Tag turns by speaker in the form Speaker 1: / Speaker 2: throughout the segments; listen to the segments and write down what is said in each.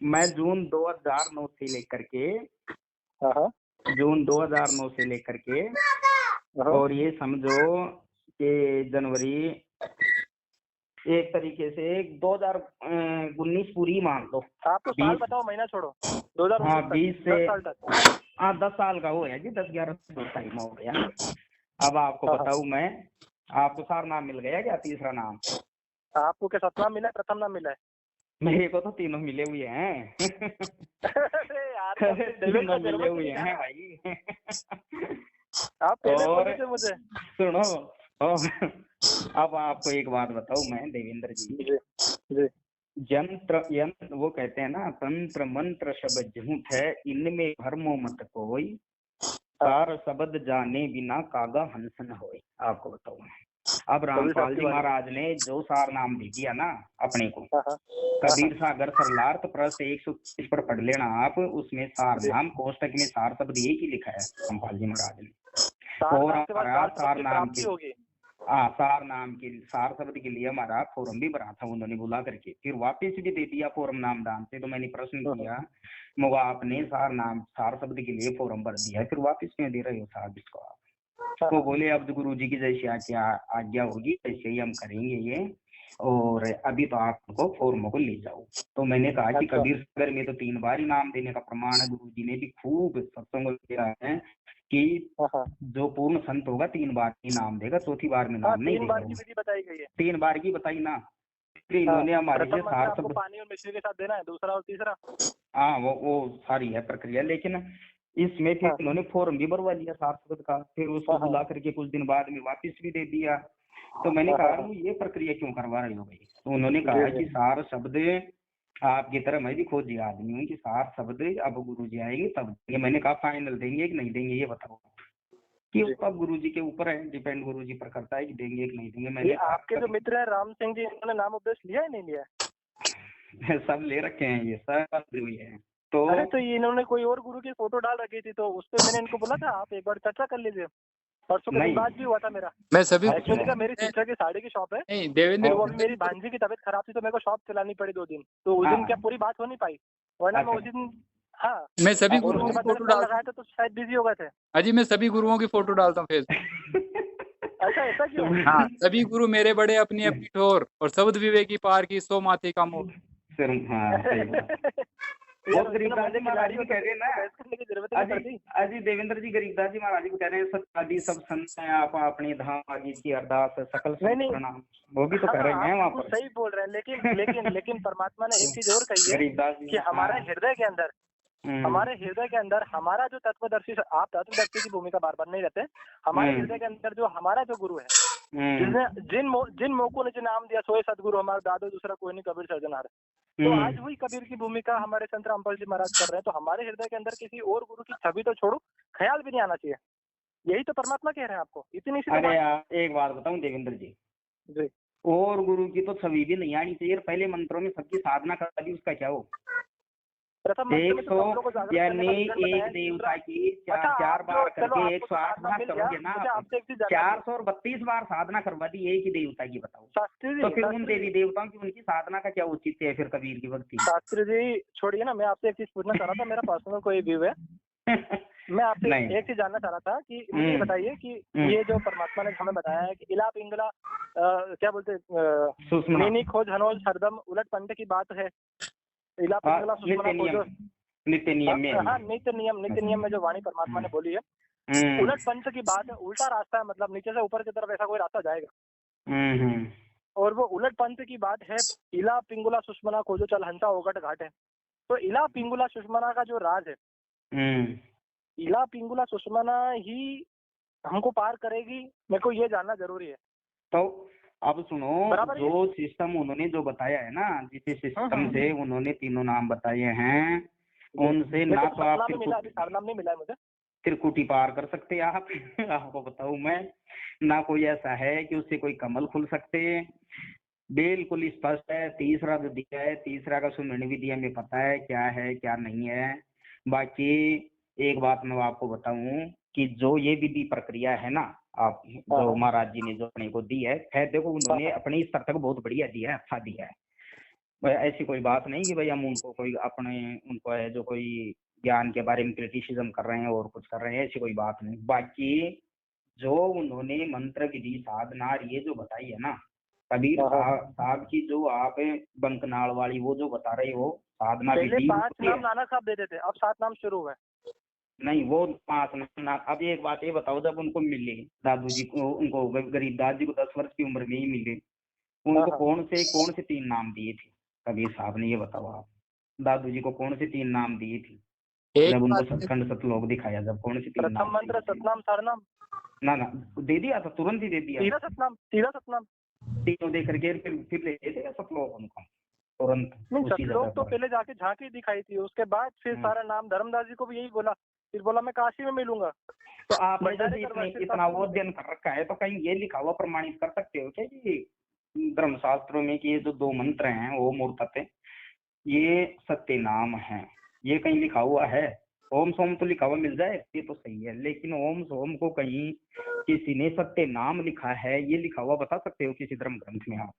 Speaker 1: मैं जून 2009 से लेकर के
Speaker 2: हाँ,
Speaker 1: जून 2009 से लेकर के
Speaker 2: हाँ।
Speaker 1: और ये समझो कि जनवरी एक तरीके से 2019 पूरी मान लो।
Speaker 2: आप तो साल
Speaker 1: 20
Speaker 2: बताओ, महीना छोड़ो। 2019
Speaker 1: हाँ
Speaker 2: तक,
Speaker 1: 20
Speaker 2: 10
Speaker 1: से
Speaker 2: साल तक।
Speaker 1: हाँ 10 साल का हो है जी, 10-11 टाइम हो गया। अब आपको
Speaker 2: हाँ,
Speaker 1: बताऊं मैं, आपको सारा नाम मिल गया क्या? तीसरा नाम
Speaker 2: आपको क्या सतनाम मिला है, प्रथम नाम मिला है?
Speaker 1: मेरे को तो तीनों मिले हुए हैं।
Speaker 2: अरे यार, तो अपनी देवेंद्र
Speaker 1: तीनों
Speaker 2: का
Speaker 1: मिले
Speaker 2: जन्मत
Speaker 1: हुए
Speaker 2: नहीं था
Speaker 1: हैं
Speaker 2: ना।
Speaker 1: भाई।
Speaker 2: आप पहले बोल
Speaker 1: और
Speaker 2: रहे थे मुझे।
Speaker 1: सुनो, अब आपको एक बात बताऊं मैं देवेंद्र जी,
Speaker 2: जी, जी।
Speaker 1: यंत्र यंत्र वो कहते हैं ना, तंत्र मंत्र शब्द झूठ है, इनमें भरमो मत कोई,
Speaker 2: हाँ,
Speaker 1: सार शब्द जाने बिना कागा हंस न होए। आपको बताऊं, अब
Speaker 2: कबीर साहब
Speaker 1: रामपाल
Speaker 2: की
Speaker 1: जी
Speaker 2: वाणी।
Speaker 1: महाराज ने जो सार नाम दे दिया ना अपने को,
Speaker 2: हाँ, हाँ, हाँ, हाँ।
Speaker 1: कबीर सागर सरलार्थ प्रस्त 130 पर पढ़ लेना आप, उसमें सार
Speaker 2: जी।
Speaker 1: नाम कोष्टक में सार शब्द एक ही लिखा है रामपाल जी महाराज ने।
Speaker 2: सार
Speaker 1: और
Speaker 2: नाम के बाद
Speaker 1: हमारा
Speaker 2: सार शब्द
Speaker 1: सार
Speaker 2: की
Speaker 1: नाम
Speaker 2: प्राप्ति
Speaker 1: के
Speaker 2: होगी।
Speaker 1: सार नाम के सार शब्द के लिए हमारा फोरम भी भरा था उन्होंने बुला करके, फिर वापस भी दे दिया फोरम नाम दान से। तो मैंने प्रश्न
Speaker 2: हाँ,
Speaker 1: किया, मगर आपने सार शब्द के लिए फोरम भर दिया है, फिर वापस क्यों दे रहे हो साहब इसको आप?
Speaker 2: हाँ,
Speaker 1: वो
Speaker 2: हाँ।
Speaker 1: बोले अब गुरु जी की जैसी आज्ञा होगी वैसे ही हम करेंगे ये, और अभी तो आप उनको फॉर्म को ले जाओ। तो मैंने कहा कि
Speaker 2: अच्छा।
Speaker 1: कबीर सागर में तो 3 बार ही नाम देने का प्रमाण है, गुरु जी ने भी खूब सत्संग दिया है कि
Speaker 2: हाँ, हाँ,
Speaker 1: जो पूर्ण संत होगा 3 बार ही नाम देगा, चौथी बार में
Speaker 2: हाँ।
Speaker 1: नाम नहीं
Speaker 2: 3
Speaker 1: देगा
Speaker 2: बार
Speaker 1: वो।
Speaker 2: की विधि बताई गई है।
Speaker 1: 3 बार की बताई ना, फिर
Speaker 2: हाँ,
Speaker 1: इन्होंने हमारे लिए
Speaker 2: प्रथम मंत्र
Speaker 1: सार
Speaker 2: आपको
Speaker 1: शब्द,
Speaker 2: पानी और मिश्री के साथ देना है, दूसरा और तीसरा।
Speaker 1: हाँ वो सारी है प्रक्रिया, लेकिन इसमें फिर
Speaker 2: हाँ,
Speaker 1: इन्होंने फॉर्म भी भरवा लिया सार शब्द का, फिर उसको
Speaker 2: हाँ, हाँ,
Speaker 1: बुला करके कुछ दिन बाद में वापस भी दे दिया। तो मैंने
Speaker 2: हाँ,
Speaker 1: कहा
Speaker 2: हाँ।
Speaker 1: ये प्रक्रिया क्यों करवा रहे हो भाई? तो उन्होंने
Speaker 2: जी,
Speaker 1: कहा
Speaker 2: जी।
Speaker 1: कि सार शब्द आपकी तरह मैं भी खोजी आदमी हूँ कि सार शब्द अब गुरु जी आएंगे तब देंगे। मैंने कहा फाइनल देंगे कि नहीं देंगे ये बताओ, कि
Speaker 2: जी।
Speaker 1: वो अब गुरु जी के ऊपर है, डिपेंड गुरु जी पर करता है कि देंगे कि नहीं देंगे।
Speaker 2: ये
Speaker 1: मैंने
Speaker 2: आपके
Speaker 1: कहा
Speaker 2: जो मित्र हैं राम सिंह जी, इन्होंने नाम उपदेश लिया है, नहीं लिया है?
Speaker 1: सब ले रखे हैं ये सब हुई है। तो
Speaker 2: अरे तो ये इन्होंने कोई और गुरु की फोटो डाल रखी थी, तो उस पे मैंने इनको बोला था आप एक बार चर्चा कर लीजिए। परसों के दिन
Speaker 1: नहीं
Speaker 2: बात भी हुआ था मेरा।
Speaker 3: मैं सभी
Speaker 2: एक्चुअली क्या, मेरी सिस्टर की साड़ी की शॉप है।
Speaker 3: नहीं देवेंद्र
Speaker 2: तो वो
Speaker 1: और
Speaker 2: अभी मेरी भांजी की तबीयत खराब थी, तो मेरे को शॉप चलानी पड़ी 2 दिन। तो उस दिन क्या
Speaker 1: हाँ
Speaker 2: पूरी बात हो नहीं पाई, वरना मैं
Speaker 1: अच्छा
Speaker 2: उसी दिन। हाँ।
Speaker 3: मैं सभी
Speaker 2: और
Speaker 3: गुरुओं
Speaker 2: उसके
Speaker 3: की
Speaker 2: बाद मैंने
Speaker 3: फोटो
Speaker 2: फोन
Speaker 3: डालता
Speaker 2: लगाया
Speaker 3: हूँ।
Speaker 2: था तो शायद बिजी हो गए थे।
Speaker 3: अजी मैं सभी गुरुओं की फोटो डालता हूँ फेसबुक।
Speaker 2: अच्छा, ऐसा क्यों?
Speaker 3: हाँ, सभी गुरु मेरे बड़े अपनी अपनी ठोर, और शब्द विवेकी पार की 100 माथे का मोर।
Speaker 1: फिर हाँ सही बात। वो
Speaker 2: यार इतना
Speaker 1: गरीबदास जी
Speaker 2: मजे
Speaker 1: महाराज
Speaker 2: खिलाड़ी
Speaker 1: भी
Speaker 2: हो तो
Speaker 1: कह रहे हैं
Speaker 2: फिर तो
Speaker 1: ना,
Speaker 2: बहस करने की जरूरत ही नहीं
Speaker 1: अजी
Speaker 2: पड़ती।
Speaker 1: अजी देवेंद्र जी गरीबदास जी महाराज भी कह रहे हैं सत्यादि सब संत हैं, आप अपने धाम आदि की अरदास सकल
Speaker 2: नहीं,
Speaker 1: संत
Speaker 2: नहीं।
Speaker 1: प्रणाम, वो भी तो
Speaker 2: हाँ,
Speaker 1: कह रहे
Speaker 2: आप
Speaker 1: हैं वहां
Speaker 2: बिल्कुल
Speaker 1: पर।
Speaker 2: सही बोल रहे हैं, लेकिन परमात्मा ने एक चीज और कही है
Speaker 1: गरीबदास जी
Speaker 2: कि
Speaker 1: हाँ।
Speaker 2: हमारे हृदय के अंदर हमारा जो तत्वदर्शी, आप तत्वदर्शी की भूमिका बार बार नहीं रहते, हमारे हृदय के अंदर जो हमारा जो गुरु है, जिसने जिन मौकों ने जो नाम दिया, सोए सदगुरु हमारा दादो, दूसरा कोई नहीं कबीर सर्जनहार। तो आज वही कबीर की भूमिका हमारे संत रामपाल जी महाराज कर रहे हैं, तो हमारे हृदय के अंदर किसी और गुरु की छवि तो छोड़ो, ख्याल भी नहीं आना चाहिए। यही तो परमात्मा कह रहे हैं आपको, इतनी सी तो
Speaker 1: अरे
Speaker 2: बात।
Speaker 1: यार एक बात बताऊं देवेंद्र जी,
Speaker 2: जी।
Speaker 1: और गुरु की तो छवि भी नहीं आनी चाहिए, पहले मंत्रों में सबकी साधना करा दी, उसका क्या हो?
Speaker 2: प्रथम मंत्र में तो
Speaker 1: 100
Speaker 2: कमलों को जागृत करने
Speaker 1: यानी
Speaker 2: का विवरण
Speaker 1: एक
Speaker 2: बताया।
Speaker 1: देवता
Speaker 2: दूसरा,
Speaker 1: की
Speaker 2: अच्छा
Speaker 1: 4
Speaker 2: आप जो,
Speaker 1: बार
Speaker 2: चलो
Speaker 1: करके
Speaker 2: आपको तो
Speaker 1: 108
Speaker 2: सार नाम
Speaker 1: बार
Speaker 2: मिल गया,
Speaker 1: करोगे ना
Speaker 2: मुझे
Speaker 1: आप,
Speaker 2: आपसे एक चीज जानना थी।
Speaker 1: 432 बार साधना करवा दी एक ही देवता की, बताओ।
Speaker 2: शास्त्री
Speaker 1: तो
Speaker 2: जी,
Speaker 1: फिर उन
Speaker 2: शास्त्री
Speaker 1: देवी
Speaker 2: जी,
Speaker 1: देवताओं की उनकी साधना का क्या औचित्य है फिर कबीर की भक्ति
Speaker 2: शास्त्री जी छोड़िए ना, मैं आपसे एक चीज पूछना चाह रहा था, मेरा पर्सनल कोई व्यू है।
Speaker 1: में?
Speaker 2: मैं आपसे
Speaker 1: नहीं।
Speaker 2: एक चीज जानना चाह रहा था कि मुझे ये बताइए कि ये जो परमात्मा ने हमें बताया है कि इला पिंगला, क्या बोलते
Speaker 1: सुषमना
Speaker 2: नीनी खोज हनोज हरदम उलट पंथ की बात है। इला पिंगला सुषमना खोजो।
Speaker 1: नित्य नियम में
Speaker 2: हाँ, नित्य नियम में जो वाणी परमात्मा ने बोली है, उलट पंथ की बात है, उल्टा रास्ता है, मतलब नीचे से ऊपर की तरफ ऐसा कोई रास्ता जाएगा। और वो उलट पंथ की बात है, इला पिंगुला सुषमना खोजो चल हंसा ओगट घाट है। तो इला पिंगुला सुषमना का जो राज है, इला पिंगुला सुषमना ही हमको पार करेगी, मेरे को ये जानना जरूरी है।
Speaker 1: तो अब सुनो,
Speaker 2: बराबर है।
Speaker 1: जो सिस्टम उन्होंने जो बताया है ना, जिस सिस्टम से उन्होंने तीनों नाम बताए हैं, उनसे
Speaker 2: मेरे
Speaker 1: ना
Speaker 2: को
Speaker 1: तो
Speaker 2: तो
Speaker 1: आप
Speaker 2: सतनाम नहीं मिला, अभी सारनाम नहीं मिला है मुझे।
Speaker 1: त्रिकुटी पार कर सकते आप आपको बताऊं मैं, ना कोई ऐसा है कि उससे कोई कमल खुल सकते, बिल्कुल स्पष्ट है। तीसरा जो दिया है, तीसरा का सुमरण भी दिया, हमें पता है क्या है क्या नहीं है। बाकी एक बात मैं आपको बताऊं कि जो ये विधि प्रक्रिया है ना, आप जो महाराज जी ने जो अपने को दी है, खैर देखो उन्होंने अपने स्तर तक बहुत बढ़िया दिया है, अच्छा दिया है। भाई ऐसी कोई बात नहीं कि भाई हम उनको कोई अपने उनको है जो कोई ज्ञान के बारे में क्रिटिसिज्म कर रहे हैं और कुछ कर रहे हैं, ऐसी कोई बात नहीं। बाकी जो उन्होंने मंत्र विधि साधना ये जो बताई है ना कबीर साहब की, जो आप बंकनाल वाली वो जो बता रहे हो साधना
Speaker 2: पहले
Speaker 1: विधि,
Speaker 2: 5 नाम नानक साहब देते थे, अब 7 नाम शुरू हुए।
Speaker 1: नहीं वो 5 नाम। अब एक बात ये बताओ, जब उनको मिले दादू जी को, उनको गरीबदास जी को 10 वर्ष की उम्र में ही मिले, उनको कौन से 3 नाम दिए थे कबीर साहब ने, ये बताओ आप। दादू जी को कौन से 3 नाम दिए थे जब उनको सत्खंड सतलोक दिखाया, जब कौन से 3 नाम?
Speaker 2: प्रथम मंत्र सतनाम सरनाम।
Speaker 1: ना दे दिया था, तुरंत ही दे दिया।
Speaker 2: सीधा सतनाम
Speaker 1: तीनों दे करके फिर ले गए सतलोक उनको तुरंत।
Speaker 2: सतलोक तो पहले जाके झांकी दिखाई थी, उसके बाद फिर सारा नाम धर्मदास जी को भी यही बोला, फिर बोला मैं काशी में मिलूंगा।
Speaker 1: तो आपने जैसे इतना वो अध्ययन कर रखा है, तो कहीं ये लिखा हुआ प्रमाणित कर सकते हो क्या कि धर्मशास्त्रों में कि ये जो 2 मंत्र हैं ओम और तत् ये सत्य नाम है, ये कहीं लिखा हुआ है? ओम सोम तो लिखा हुआ मिल जाए ये तो सही है, लेकिन ओम सोम को कहीं किसी ने सत्य नाम लिखा है, ये लिखा हुआ बता सकते हो किसी धर्म ग्रंथ में आप?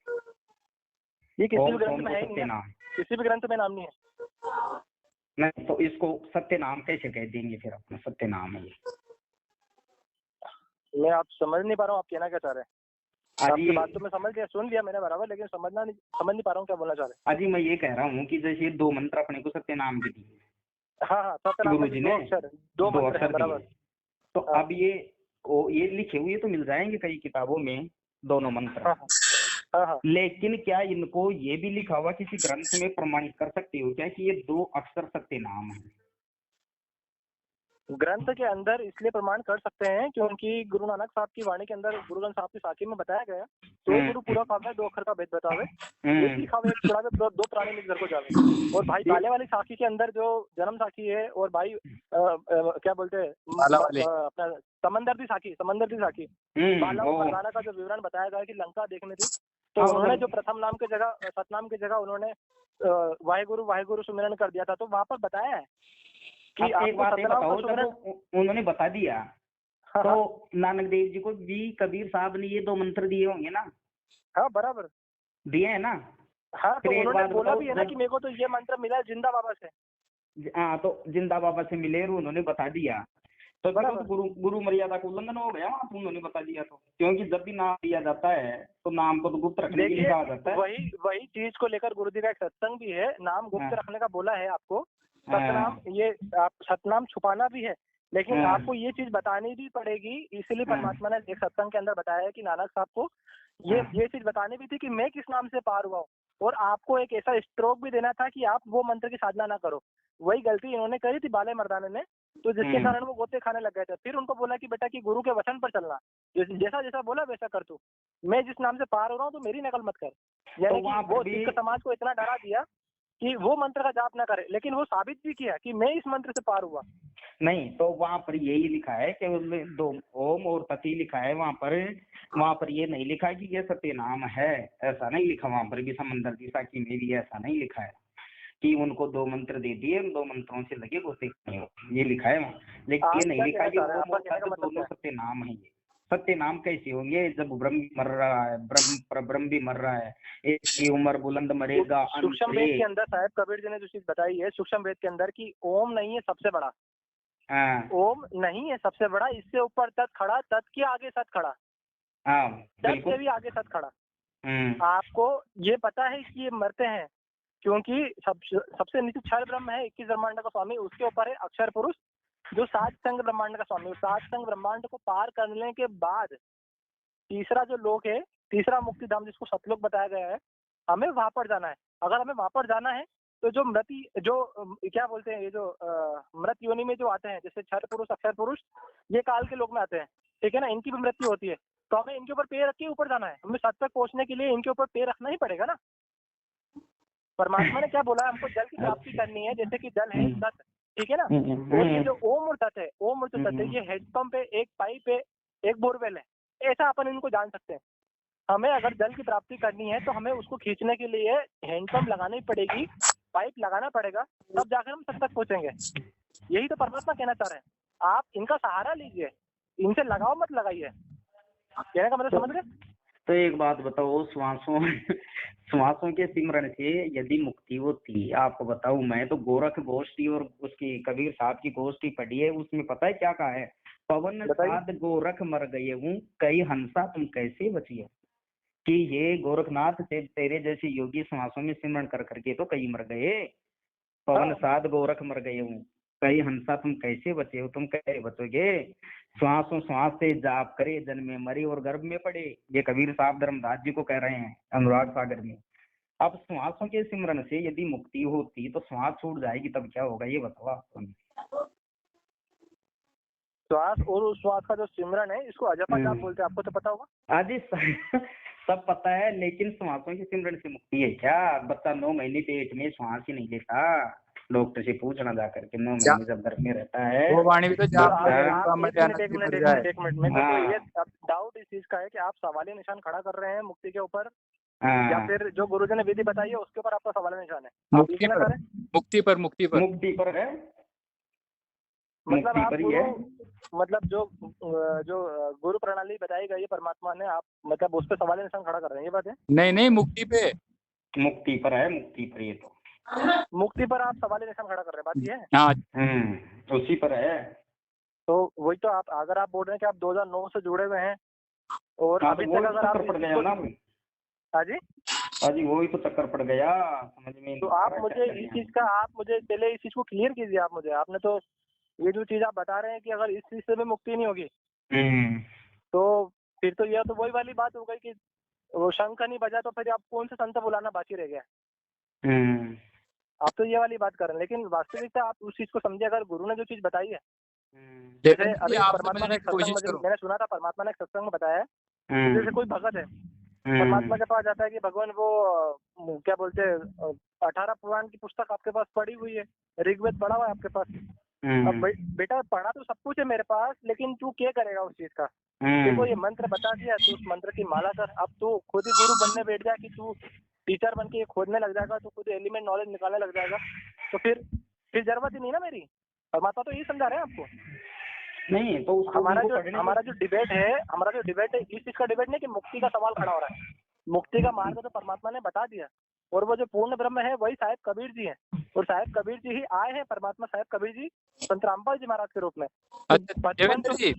Speaker 2: ये किसी भी ग्रंथ में है नहीं, किसी भी ग्रंथ में नाम नहीं है।
Speaker 1: नहीं तो इसको सत्य नाम कैसे कह देंगे फिर? अपना सत्य नाम है ये।
Speaker 2: मैं आप समझ नहीं पा रहा हूँ आप कहना क्या चाह रहे हैं। आपकी बात तो मैं समझ लिया, सुन लिया मैंने बराबर, लेकिन समझ नहीं पा रहा हूँ क्या बोलना चाह रहे हैं।
Speaker 1: अजी मैं ये कह रहा हूँ कि जैसे 2 मंत्र अपने को सत्य नाम के दिए,
Speaker 2: हाँ गुरु जी ने 2 अक्षर बराबर।
Speaker 1: तो अब ये लिखे हुए तो मिल जाएंगे कई किताबों में दोनों मंत्र। लेकिन क्या इनको ये भी लिखा हुआ किसी ग्रंथ में प्रमाणित कर सकते हो क्या कि ये 2 अक्षर सत्य नाम है?
Speaker 2: ग्रंथ के अंदर इसलिए प्रमाण कर सकते हैं क्योंकि गुरु नानक साहब की वाणी के अंदर गुरु ग्रंथ साहब की साखी में बताया गया, तो गुरु पूरा पावे 2 अक्षर का भेद बतावे, एक लिखावे एक छुड़ावे 2 प्राणी निज घर को जावे। और भाई बाले वाली साखी के अंदर जो जन्म साखी है, और भाई क्या बोलते हैं अपना समंदर की साखी बाला और मर्दाना का जो विवरण बताया गया कि लंका देखने थी, तो उन्होंने जो प्रथम नाम के जगह सतनाम की जगह उन्होंने वाहेगुरु सुमिरन कर दिया था, तो वहां पर बताया है कि एक बात बताओ, जब
Speaker 1: उन्होंने बता दिया तो नानक देव जी को भी कबीर साहब ने ये 2 मंत्र दिए होंगे ना?
Speaker 2: हाँ बराबर
Speaker 1: दिए है ना।
Speaker 2: हाँ तो उन्होंने बोला भी है ना कि मेरे को तो ये मंत्र मिला जिंदा बाबा से।
Speaker 1: हाँ तो जिंदा बाबा से मिले और उन्होंने बता दिया, तो गुरु मर्यादा का उल्लंघन हो गया वहाँ, तो उन्होंने बता दिया। तो क्योंकि जब भी नाम दिया जाता है तो नाम को तो गुप्त रखने के लिए कहा जाता है।
Speaker 2: वही चीज को लेकर गुरु जी का एक सत्संग भी है, नाम गुप्त रखने का बोला है आपको। सतनाम ये आप सतनाम छुपाना भी है, लेकिन आपको ये चीज बतानी भी पड़ेगी। इसलिए परमात्मा ने एक सत्संग के अंदर बताया है कि नानक साहब को ये चीज बतानी भी थी कि मैं किस नाम से पार हुआ हूँ, और आपको एक ऐसा स्ट्रोक भी देना था कि आप वो मंत्र की साधना ना करो। वही गलती इन्होंने करी थी बाले मर्दाने ने, तो जिसके कारण वो गोते खाने लग गए थे। फिर उनको बोला कि बेटा कि गुरु के वचन पर चलना, जैसा जैसा बोला वैसा कर तू, मैं जिस नाम से पार हो रहा हूँ तो मेरी नकल मत कर। यानी कि वो सिख समाज को इतना डरा दिया कि वो मंत्र का जाप ना करे, लेकिन वो साबित भी किया कि मैं इस मंत्र से पार हुआ।
Speaker 1: नहीं तो वहाँ पर यही लिखा है कि उसमें 2 ओम और तति लिखा है, वहाँ पर ये नहीं लिखा कि ये सत्य नाम है, ऐसा नहीं लिखा। वहाँ पर भी समंदर की साखी में भी ऐसा नहीं लिखा है कि उनको 2 मंत्र दे दिए, 2 मंत्रों से लगे गोते खाने, ये लिखा है वहाँ। लेकिन ये नहीं लिखा कि दोनों सत्य नाम है। ये सत्य नाम कैसे होंगे जब ब्रह्म मर रहा है, ब्रह्म भी मर रहा है, एक की उम्र बुलंद मरेगा।
Speaker 2: सूक्ष्म वेद के अंदर साहब कबीर जी ने जो चीज बताई है सूक्ष्म वेद के अंदर कि ओम नहीं है सबसे बड़ा, ओम नहीं है सबसे बड़ा, इससे ऊपर तत् खड़ा, तत् के आगे सत खड़ा, तत् से भी आगे सत खड़ा। आपको ये पता है कि ये मरते हैं क्योंकि सबसे नीचे क्षर ब्रह्म है 21 ब्रह्मांड का स्वामी, उसके ऊपर है अक्षर पुरुष जो 7 संग ब्रह्मांड का स्वामी। 7 संग ब्रह्मांड को पार करने के बाद तीसरा जो लोक है, तीसरा मुक्ति धाम जिसको सतलोक बताया गया है, हमें वहां पर जाना है। अगर हमें वहां पर जाना है तो जो क्या बोलते हैं, ये जो मृत योनि में जो आते हैं, जैसे क्षर पुरुष अक्षर पुरुष, ये काल के लोक में आते हैं, ठीक है ना, इनकी भी मृत्यु होती है, तो हमें इनके ऊपर पैर रख के ऊपर जाना है। हमें सत तक पहुंचने के लिए इनके ऊपर पैर रखना ही पड़ेगा ना। परमात्मा ने क्या बोला, हमको जल की प्राप्ति करनी है, जैसे कि जल है सत, ठीक है ना। और ये जो ओम और तत् है, ओम और जो तत् है, ये हेडपंप है, एक पाइप है, एक बोरवेल है, ऐसा अपन इनको जान सकते हैं। हमें अगर जल की प्राप्ति करनी है तो हमें उसको खींचने के लिए हैंडपंप लगानी पड़ेगी, पाइप लगाना पड़ेगा, तब जाकर हम तक पहुंचेंगे। यही तो परमात्मा कहना चाह रहे हैं। आप इनका सहारा लीजिए, इनसे लगाओ मत लगाइए। कहने का मतलब समझ रहे?
Speaker 1: तो एक बात बताओ, श्वासों श्वासों के सिमरन से यदि मुक्ति होती, आपको बताऊं, मैं तो गोरख गोष्ठी और उसकी कबीर साहब की गोष्ठी पढ़ी है, उसमें पता है क्या कहा है? पवन साध गोरख मर गए हूँ, कई हंसा तुम कैसे बचिए। कि ये गोरखनाथ से तेरे जैसे योगी श्वासों में सिमरन कर करके तो कई मर गए। पवन साध गोरख मर गए हूँ, कई हंसा तुम कैसे बचे हो, तुम कैसे बचोगे। श्वासों श्वास से जाप करे, जन्मे मरे और गर्भ में पड़े। ये कबीर साहब धर्मदास जी को कह रहे हैं अनुराग सागर में। अब श्वासों के सिमरन से यदि मुक्ति होती तो श्वास छूट जाएगी, तब क्या होगा ये बताओ आप।
Speaker 2: श्वास और उस श्वास का जो सिमरन है, इसको अजपा जाप बोलते हैं, आपको तो पता होगा।
Speaker 1: आदि सब पता है, लेकिन श्वासों के सिमरन से मुक्ति है क्या? बच्चा 9 महीने पेट में श्वास ही नहीं लेता, डॉक्टर से पूछना जा करके, 9 महीने जब घर में रहता है।
Speaker 3: वो वाणी भी तो जाप
Speaker 2: एक मिनट में तो ये डाउट इस चीज का है कि आप सवालिया निशान खड़ा कर रहे हैं मुक्ति के ऊपर, या फिर जो गुरुजी ने विधि बताई है उसके ऊपर आपका सवालिया निशान है?
Speaker 3: मुक्ति पर है।
Speaker 2: मतलब आप मतलब जो गुरु प्रणाली बताई गई है परमात्मा ने, आप मतलब उस पर सवालिया निशान खड़ा कर रहे हैं, ये बात है?
Speaker 3: नहीं, मुक्ति पर है,
Speaker 1: ये तो
Speaker 2: मुक्ति पर आप सवालिया निशान खड़ा कर रहे हैं, बात ये है।
Speaker 1: हाँ, उसी पर है।
Speaker 2: तो वही तो आप, अगर आप बोल रहे हैं कि आप 2009 से जुड़े हुए हैं और अभी तक अगर आप
Speaker 1: पड़ गया ना, हाँ जी वही तो चक्कर पड़ गया, समझ में।
Speaker 2: तो आप मुझे इस चीज का, आप मुझे पहले इस चीज को क्लियर कीजिए आप मुझे। आपने तो ये जो चीज आप बता रहे हैं कि अगर इस चीज से भी मुक्ति नहीं होगी तो फिर तो यह तो वही वाली बात हो गई कि वो शंख नहीं बजा तो फिर आप कौन से संत बुलाना बाकी रह गया। आप तो ये वाली बात कर रहे हैं, लेकिन वास्तविकता आप उस चीज को समझे। अगर गुरु ने जो चीज बताई है, जैसे अभी परमात्मा ने मैंने सुना था, परमात्मा ने एक सत्संग में बताया है, जैसे कोई भगत है, परमात्मा के पास जाता है कि भगवान वो क्या बोलते हैं, 18 पुराण की पुस्तक आपके पास पड़ी हुई है, ऋग्वेद पढ़ा हुआ है आपके पास। अब बेटा पढ़ा तो सब कुछ है मेरे पास, लेकिन तू क्या करेगा उस चीज का? देखो ये मंत्र बता दिया, तू उस मंत्र की माला कर। अब तू खुद ही गुरु बनने बैठ जा कि तू टीचर बन के खोदने लग जाएगा, तो खुद एलिमेंट नॉलेज निकालने लग जाएगा, तो फिर जरूरत ही नहीं ना मेरी। परमात्मा तो यही समझा रहे हैं आपको।
Speaker 1: नहीं तो
Speaker 2: हमारा जो डिबेट है इस चीज का डिबेट नहीं कि मुक्ति का सवाल खड़ा हो रहा है। मुक्ति का मार्ग तो परमात्मा ने बता दिया, और वो जो पूर्ण ब्रह्म है वही साहेब कबीर जी हैं, और साहेब कबीर जी ही आए हैं, परमात्मा साहेब कबीर जी संत रामपाल जी महाराज के रूप में।
Speaker 3: देवेंद्र जी,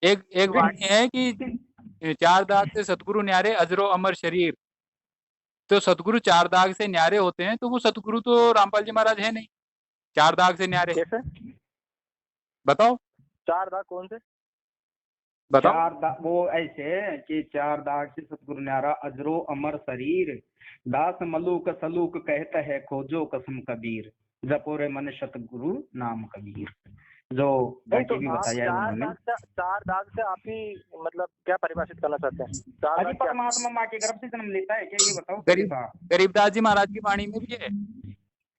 Speaker 3: एक वाणी है कि 4 दाग से सतगुरु न्यारे, अजरो अमर शरीर। तो सतगुरु 4 दाग से न्यारे होते हैं, तो वो सतगुरु तो रामपाल जी महाराज है नहीं 4 दाग से न्यारे।
Speaker 2: कैसे
Speaker 3: बताओ?
Speaker 2: 4 दाग कौन से?
Speaker 3: बताओ।
Speaker 1: 4 दाग वो ऐसे कि 4 दाग से सतगुरु न्यारा, अजरो अमर शरीर, दास मलूक सलूक कहता है खोजो कसम कबीर, जपोरे मन सतगुरु नाम कबीर। जो
Speaker 2: तो
Speaker 1: भी बताया है उन्होंने।
Speaker 2: 4 दाग से आप ही मतलब क्या परिभाषित करना चाहते हैं?
Speaker 1: अभी परमात्मा माँ के गर्भ से जन्म लेता है क्या, ये बताओ?
Speaker 3: गरीबदास जी महाराज की वाणी में भी है,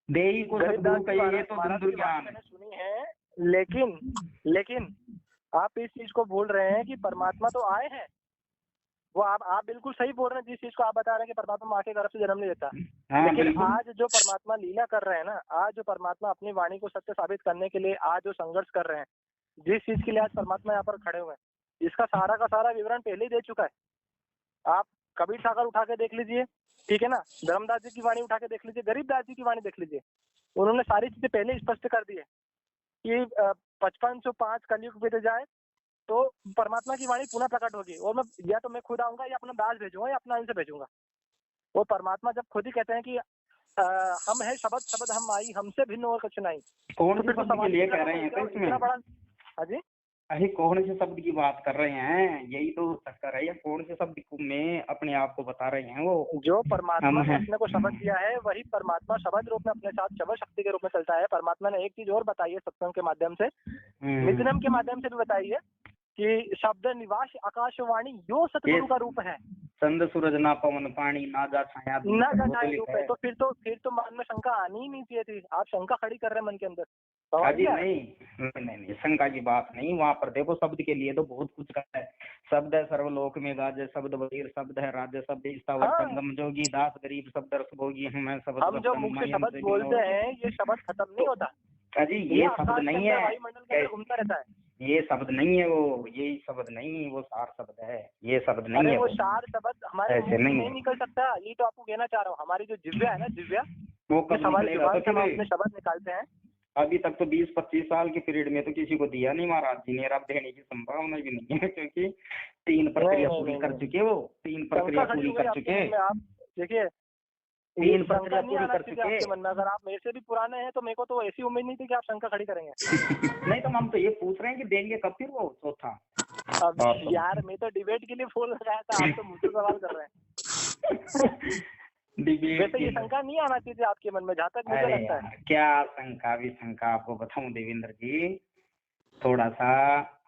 Speaker 1: देही को सतगुरु कहिए तो धुंधुर ज्ञान।
Speaker 2: मैंने सुनी है, लेकिन आप इस चीज को बोल रहे हैं कि परमात्मा तो आए हैं। वो आप बिल्कुल सही बोल रहे हैं जिस चीज को आप बता रहे हैं कि परमात्मा माँ के गर्भ से जन्म नहीं लेता। लेकिन आज जो परमात्मा लीला कर रहे हैं ना, आज जो परमात्मा अपनी वाणी को सत्य साबित करने के लिए आज जो संघर्ष कर रहे हैं, जिस चीज के लिए आज परमात्मा यहाँ पर खड़े हुए हैं, इसका सारा का सारा विवरण पहले ही दे चुका है। आप कबीर सागर उठा के देख लीजिए, ठीक है ना, धर्मदास जी की वाणी उठा के देख लीजिए, गरीबदास जी की वाणी देख लीजिए, उन्होंने सारी चीजें पहले स्पष्ट कर दी है कि 5505 कलयुग बीत जाए तो परमात्मा की वाणी पुनः प्रकट होगी, और मैं या तो मैं खुद आऊंगा या अपना दास भेजूंगा या अपना अंश भेजूंगा। और परमात्मा जब खुद ही कहते हैं कि हम है शब्द हम आई, हमसे भिन्न और कुछ नहीं।
Speaker 1: कौन से शब्द के लिए कह रहे हैं तो इसमें?
Speaker 2: हाँ जी,
Speaker 1: अरे कौन से शब्द की बात कर रहे हैं, यही तो चक्कर है। या कौन से शब्द में अपने आप को बता रहे हैं? वो जो परमात्मा ने अपने को शब्द दिया है वही परमात्मा शब्द रूप में अपने साथ शब्द शक्ति के रूप में चलता है। परमात्मा ने एक चीज और बताई है सत्संग के माध्यम से, नित्यनम के माध्यम से भी बताई है कि शब्द निवास आकाशवाणी यो सतगुरु का रूप है। चंद सूरज ना पवन पानी ना जा छाया
Speaker 2: रूप है। तो फिर तो मन में शंका आनी ही नहीं चाहिए थी। आप शंका खड़ी कर रहे हैं मन के अंदर। नहीं,
Speaker 1: शंका की बात नहीं। वहाँ पर देखो शब्द के लिए तो बहुत कुछ कहता है। शब्द है सर्वलोक में गाजे, शब्द बधीर, शब्द है राज्य, शब्द स्थावर संगम जोगी, दास गरीब शब्द रस भोगी, हम
Speaker 2: जो मुख से शब्द बोलते हैं ये शब्द खत्म नहीं होता
Speaker 1: जी। ये शब्द नहीं है,
Speaker 2: वायुमंडल के अंदर घूमता रहता है।
Speaker 1: ये शब्द नहीं है, वो यही शब्द नहीं, वो सार शब्द है, ये शब्द नहीं है।
Speaker 2: वो सार शब्द हमारे
Speaker 1: ऐसे
Speaker 2: मुंह से नहीं निकल सकता, ये तो आपको कहना चाह रहा हूँ। हमारी जो दिव्या है ना, दिव्या,
Speaker 1: वो कब
Speaker 2: हमारी
Speaker 1: निकलेगा?
Speaker 2: जुबान
Speaker 1: तो
Speaker 2: से हम
Speaker 1: फिर
Speaker 2: अपने शब्द निकालते हैं।
Speaker 1: अभी तक तो 20-25 साल के पीरियड में तो किसी को दिया नहीं महाराज जी ने, अब देने की संभावना भी नहीं है, क्योंकि 3 प्रक्रिया पूरी कर चुके, वो 3 प्रक्रिया पूरी कर चुके।
Speaker 2: आप देखिए,
Speaker 1: 3 प्रक्रिया पूरी कर चुके।
Speaker 2: आपके मन में अगर आप मेरे से भी पुराने हैं तो मेरे को तो ऐसी उम्मीद नहीं थी कि आप शंका खड़ी करेंगे।
Speaker 1: नहीं तो हम तो ये पूछ रहे हैं कि देंगे कब फिर वो चौथा?
Speaker 2: अब यार मैं तो डिबेट के लिए फोन लगाया था, आप तो मुझसे सवाल कर रहे हैं। वैसे ये शंका नहीं आना चाहिए आपके मन में, जहाँ तक मुझे लगता है।
Speaker 1: क्या शंका विशंका आपको बताऊं देवेंद्र जी, थोड़ा सा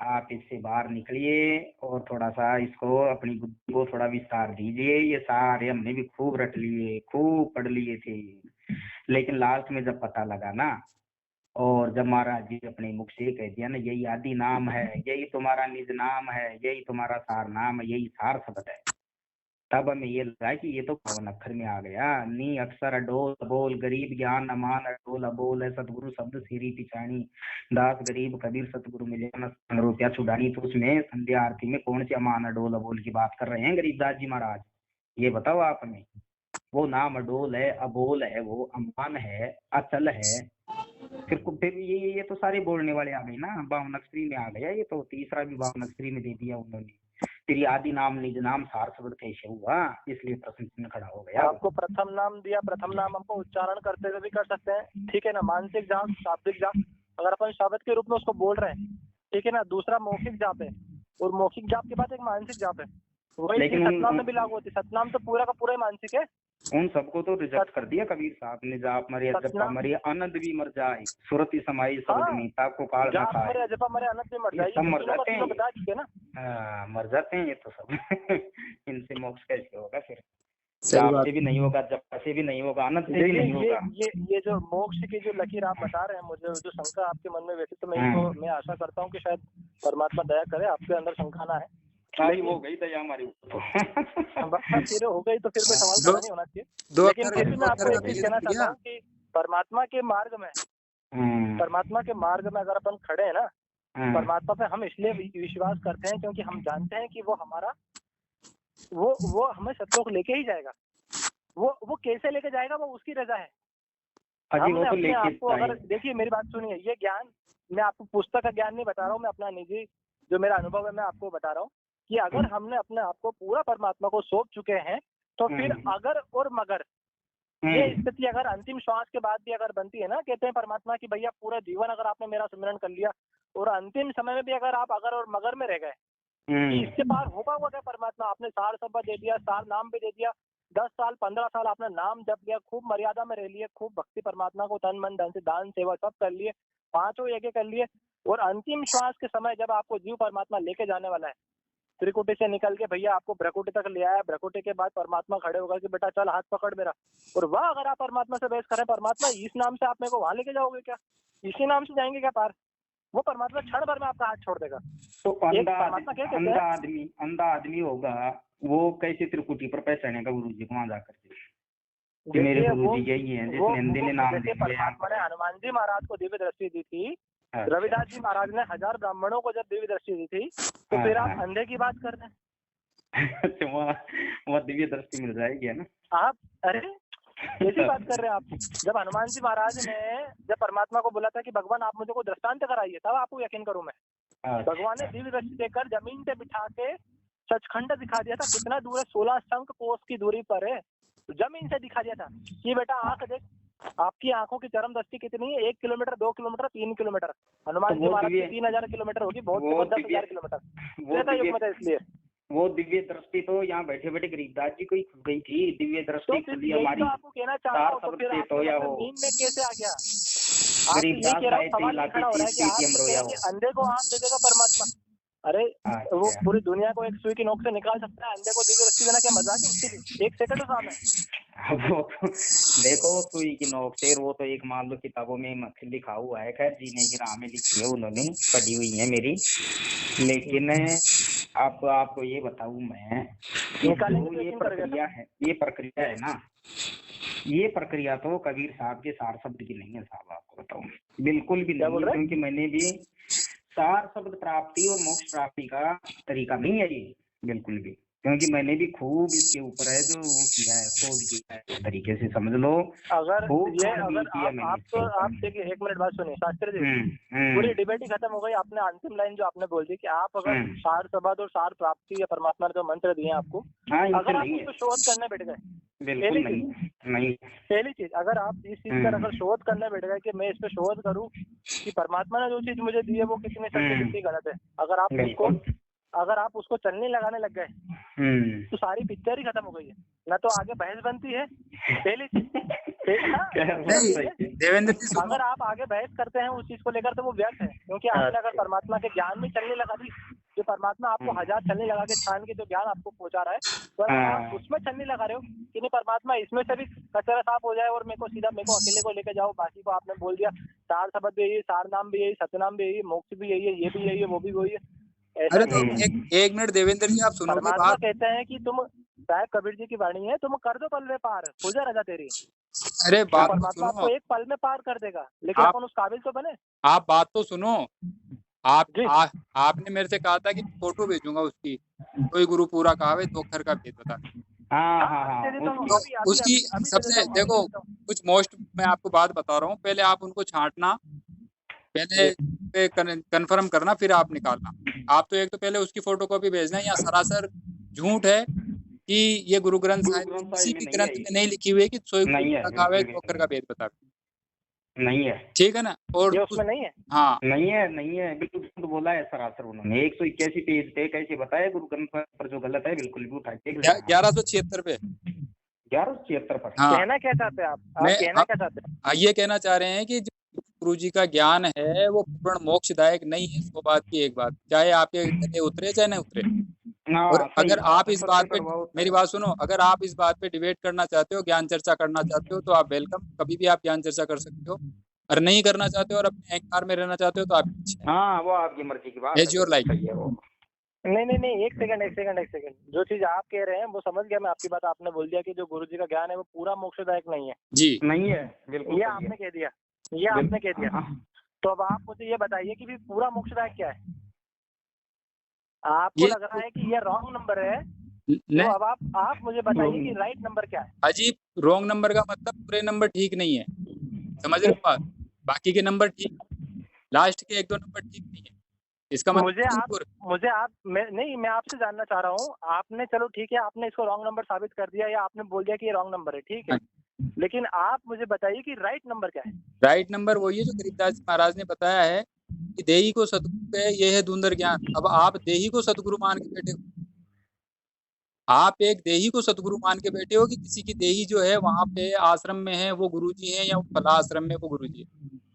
Speaker 1: आप इससे बाहर निकलिए और थोड़ा सा इसको अपनी बुद्धि को थोड़ा विस्तार दीजिए। ये सारे हमने भी खूब रट लिए, खूब पढ़ लिए थे, लेकिन लास्ट में जब पता लगा ना, और जब महाराज जी अपने मुख से कह दिया ना, यही आदि नाम है, यही तुम्हारा निज नाम है, यही तुम्हारा सार नाम है, यही सार शब्द है, तब हमें ये लगा कि ये तो पावन अक्षर में आ गया। नी अक्षर अडोल बोल, गरीब ज्ञान अमान अडोल अबोल है, सतगुरु शब्द सीरी पिछानी, दास गरीब कबीर सतगुरु मिले न रुपया छुड़ानी। तो उसमें संध्या आरती में कौन सी अमान अडोल अबोल की बात कर रहे हैं गरीबदास जी महाराज? ये बताओ आप हमें। वो नाम अडोल है, अबोल है, वो अमान है, अचल है। फिर ये तो सारे बोलने वाले आ गए ना, 52 अक्षरी में आ गया। ये तो तीसरा भी 52 अक्षरी में दे दिया उन्होंने। फिर आदि नाम निज नाम सार शब्द कैसे हुआ? इसलिए प्रश्न चिन्ह खड़ा हो गया।
Speaker 2: आपको प्रथम नाम दिया, प्रथम नाम हमको उच्चारण करते हुए भी कर सकते हैं, ठीक है ना, मानसिक जाप, शाब्दिक जाप, अगर अपन शब्द के रूप में उसको बोल रहे हैं, ठीक है ना। दूसरा मौखिक जाप है, और मौखिक जाप के बाद एक मानसिक जाप है, वही सतनाम में भी लागू होती है। सतनाम तो पूरा का पूरा ही मानसिक है।
Speaker 1: उन सबको तो रिजेक्ट कर दिया कबीर साहब ने। जाप मरे अजपा मरे अनंत भी मर जाए, सुरति समाई शब्द में ताप को काल न खाए।
Speaker 2: मरे अजपा मरे अनंत भी मर जाए,
Speaker 1: सब मर जाते हैं,
Speaker 2: बता चुके ना।
Speaker 1: मर जाते हैं ये तो सब। इनसे मोक्ष कैसे होगा? फिर जाप से भी नहीं होगा, जप से भी नहीं होगा, अनंत से भी नहीं होगा।
Speaker 2: ये जो मोक्ष की जो लकीर आप बता रहे हैं, मुझे जो शंका आपके मन में, वैसे तो मैं आशा करता हूँ कि शायद परमात्मा दया करे, आपके अंदर शंका ना है।
Speaker 1: हो गई दया हमारी ऊपर।
Speaker 2: फिर हो गई तो फिर कोई सवाल खड़ा नहीं होना चाहिए। लेकिन फिर भी मैं आपको एक चीज कहना चाहता हूँ कि परमात्मा के मार्ग में अगर अपन खड़े हैं ना, परमात्मा पे हम इसलिए विश्वास करते हैं क्योंकि हम जानते हैं कि वो हमारा वो हमें सतलोक लेके ही जाएगा। वो कैसे लेके जाएगा वो उसकी रजा है। हमने अपने आप को, अगर देखिए मेरी बात सुनिए, ये ज्ञान मैं आपको पुस्तक का ज्ञान नहीं बता रहा हूँ, मैं अपना निजी जो मेरा अनुभव है मैं आपको बता रहा हूँ कि अगर हमने अपने आप को पूरा परमात्मा को सौंप चुके हैं तो फिर अगर और मगर ये स्थिति अगर अंतिम श्वास के बाद भी अगर बनती है ना, कहते हैं परमात्मा की भैया पूरा जीवन अगर आपने मेरा सुमिरन कर लिया और अंतिम समय में भी अगर आप अगर और मगर में रह गए, इसके पार हो पाओगे क्या परमात्मा? आपने सार शब्द दे दिया, सार नाम भी दे दिया, 10 साल 15 साल आपने नाम जप लिया, खूब मर्यादा में रह लिए, खूब भक्ति परमात्मा को तन मन धन से दान सेवा सब कर लिए, 5 यज्ञ कर लिए, और अंतिम श्वास के समय जब आपको जीव परमात्मा लेके जाने वाला है, त्रिकुटी से निकल के भैया आपको भ्रकुटी तक ले आया, भ्रकुटी के बाद परमात्मा खड़े होगा कि बेटा चल हाथ पकड़ मेरा, और वह अगर आप परमात्मा से बहस करें, परमात्मा इस नाम से आप मेरे को वहां लेके जाओगे क्या? इसी नाम से जाएंगे क्या पार? वो परमात्मा क्षण भर में आपका हाथ छोड़ देगा।
Speaker 1: तो अंधा आदमी होगा, वो कैसे त्रिकुटी पर पहचानेगा गुरु जी को वहां जाकर के? मेरे गुरु जी यही है जिसने अंधे ने नाम दे दिया।
Speaker 2: हनुमान जी महाराज को दिव्य दृष्टि दी थी, रविदास जी महाराज ने 1000 ब्राह्मणों को जब दिव्य दृष्टि दी थी, तो फिर आप अंधे की बात कर रहे हैं।
Speaker 1: अच्छा, वहाँ दिव्य दृष्टि मिल जाएगी ना
Speaker 2: आप? अरे कैसी बात कर रहे हैं आप? जब हनुमान जी महाराज ने जब परमात्मा को बोला था कि भगवान आप मुझे को दृष्टांत कराइए तब आपको यकीन करूं मैं, भगवान ने दिव्य दृष्टि देकर जमीन पे बिठा के सचखंड दिखा दिया था। कितना दूर है? 16 शंख कोस की दूरी पर है, जमीन से दिखा दिया था कि बेटा आंख देख, आपकी आंखों की चरम दृष्टि कितनी है? 1 kilometre, 2 kilometre, 3 kilometre. Hanuman ji महाराज की 3000 किलोमीटर होगी, बहुत 10,000 किलोमीटर। इसलिए
Speaker 1: वो दिव्य दृष्टि तो यहाँ बैठे बैठे गरीबदास जी को ही खुल गई थी। दिव्य दृष्टि खुली हमारी।
Speaker 2: आपको कहना चाह रहा हूँ, तो फिर नींद में कैसे आ गया?
Speaker 1: गरीबदास
Speaker 2: अंधे को आंख दे देगा परमात्मा? अरे वो पूरी दुनिया को एक सुई की नोक से निकाल सकता है, अंधे को दिव्य दृष्टि देना क्या मजाक है उसके? 1 सेकंड सामने
Speaker 1: वो तो देखो सुई की नोक से, वो तो एक मान लो किताबों में लिखा हुआ है, खैर जीने की राह में लिखी है, उन्होंने पढ़ी हुई है मेरी। लेकिन आपको ये बताऊं मैं, ये प्रक्रिया है ना, ये प्रक्रिया तो कबीर साहब के सार शब्द की नहीं है साहब, आपको बताऊं, बिल्कुल भी नहीं है। क्योंकि मैंने भी सार शब्द प्राप्ति और मोक्ष प्राप्ति का तरीका नहीं है ये बिल्कुल भी, क्योंकि मैंने भी खूब इसके ऊपर है जो वो किया है, शोध किया है, इस तरीके से समझ लो।
Speaker 2: अगर ये अगर आप
Speaker 1: मैंने
Speaker 2: देखिए, एक मिनट बात सुनिए शास्त्री जी, पूरी डिबेट ही खत्म हो गई। आपने अंतिम लाइन जो आपने बोल दी कि आप अगर सार शब्द और सार प्राप्ति या परमात्मा ने जो मंत्र दिए आपको, अगर आप उसको शोध करने बैठ गए,
Speaker 1: बिल्कुल नहीं।
Speaker 2: पहली चीज, अगर आप इस चीज पर अगर शोध करने बैठ गए कि मैं इस पे शोध करूं कि परमात्मा ने जो चीज मुझे दी है वो कितनी सच्ची कितनी गलत है, अगर आप उसको चलने लगाने लग गए तो सारी पिक्चर ही खत्म हो गई है, ना तो आगे बहस बनती है। पहली चीज
Speaker 3: देवेंद्र जी,
Speaker 2: अगर आप आगे बहस करते हैं उस चीज को लेकर तो वो व्यर्थ है, क्योंकि आपने अगर परमात्मा के ज्ञान में चलने लगा दी, जो परमात्मा आपको हजार चलने लगा के छान के जो ज्ञान आपको पहुंचा रहा है, तो अगर आप उसमें चलने लगा रहे हो कि नहीं परमात्मा इसमें से भी कचरा साफ हो जाए और मेरे को अकेले को लेके जाओ, बाकी को आपने बोल दिया सार शब्द भी यही, सार नाम भी यही, सत्यनाम भी यही, मोक्ष भी यही है, ये भी यही है, वो भी वही है।
Speaker 3: अरे तो एक मिनट देवेंद्र जी, आप सुनो।
Speaker 2: परमात्मा कहते हैं कि तुम, साहब कबीर जी की वाणी है, तुम कर दो पल में पार, हो जाए रजा तेरी।
Speaker 3: अरे बात
Speaker 2: परमात्मा आपको एक पल में पार कर देगा, लेकिन अपन उस काबिल तो बने।
Speaker 3: आप बात तो सुनो। आपने मेरे से कहा था कि फोटो भेजूंगा उसकी, कोई गुरु पूरा कहावे दो अक्षर का भेद बता। उसकी सबसे देखो कुछ मोस्ट, मैं आपको बात बता रहा हूँ, पहले आप उनको छांटना, पहले कंफर्म करना, फिर आप निकालना। आप तो एक तो पहले उसकी फोटोकॉपी भेजना, या सरासर झूठ है कि ये गुरु ग्रंथ साहिब किसी भी ग्रंथ में नहीं लिखी हुई है कि सोई कहावे दो अक्षर का भेद बता।
Speaker 1: नहीं है,
Speaker 3: ठीक है ना। और
Speaker 2: उसमें नहीं है,
Speaker 3: हाँ
Speaker 1: नहीं है बिल्कुल झूठ बोला है सरासर उन्होंने। 181 पेज पे कैसे बताया गुरु ग्रंथ पर जो गलत है बिल्कुल भी उठा के
Speaker 3: 1176 पे
Speaker 1: 1176 पर।
Speaker 2: हाँ। कहना क्या चाहते हैं आप कहना क्या चाहते हैं?
Speaker 3: ये कहना चाह रहे हैं कि जो गुरु जी का ज्ञान है वो पूर्ण मोक्षदायक नहीं है। 100 बात की एक बात, चाहे आपके गले उतरे चाहे न उतरे। और अगर आप इस बात पे, मेरी बात सुनो, अगर आप इस बात पे डिबेट करना चाहते हो, ज्ञान चर्चा करना चाहते हो, तो आप वेलकम, कभी भी आप ज्ञान चर्चा कर सकते हो। और नहीं करना चाहते हो और अपने अहंकार में रहना चाहते हो तो आप,
Speaker 1: हाँ वो आपकी मर्जी की बात
Speaker 3: है, योर लाइक।
Speaker 2: नहीं, एक सेकंड। जो चीज आप कह रहे हैं वो समझ गया मैं आपकी बात। आपने बोल दिया कि जो गुरु जी का ज्ञान है वो पूरा मोक्षदायक नहीं है।
Speaker 3: जी
Speaker 1: नहीं है, बिल्कुल
Speaker 2: ये आपने कह दिया, तो अब आप मुझे ये बताइए कि पूरा मोक्षदायक क्या है? आपको लग रहा है कि ये रॉन्ग नंबर है, तो अब आप मुझे बताइए कि राइट नंबर क्या है?
Speaker 3: अजीब, रॉन्ग नंबर का मतलब पूरे नंबर ठीक नहीं है, समझ रहे हो बात? बाकी के नंबर ठीक, लास्ट के 1-2 नंबर ठीक नहीं है, इसका मतलब
Speaker 2: मैं आपसे जानना चाह रहा हूँ। आपने, चलो ठीक है, आपने इसको रॉन्ग नंबर साबित कर दिया या आपने बोल दिया कि ये रॉन्ग नंबर है, ठीक है, लेकिन आप मुझे बताइए कि राइट नंबर क्या है?
Speaker 3: राइट नंबर वही है जो गरीबदास जी महाराज ने बताया है कि देही को सतगुरु है, ये है धुंधर ज्ञान। अब आप देही को सतगुरु मान के बैठे हो, आप एक देही को सतगुरु मान के बैठे हो कि किसी की देही जो है वहां पे आश्रम में है वो गुरुजी है, या फला आश्रम में वो गुरुजी है।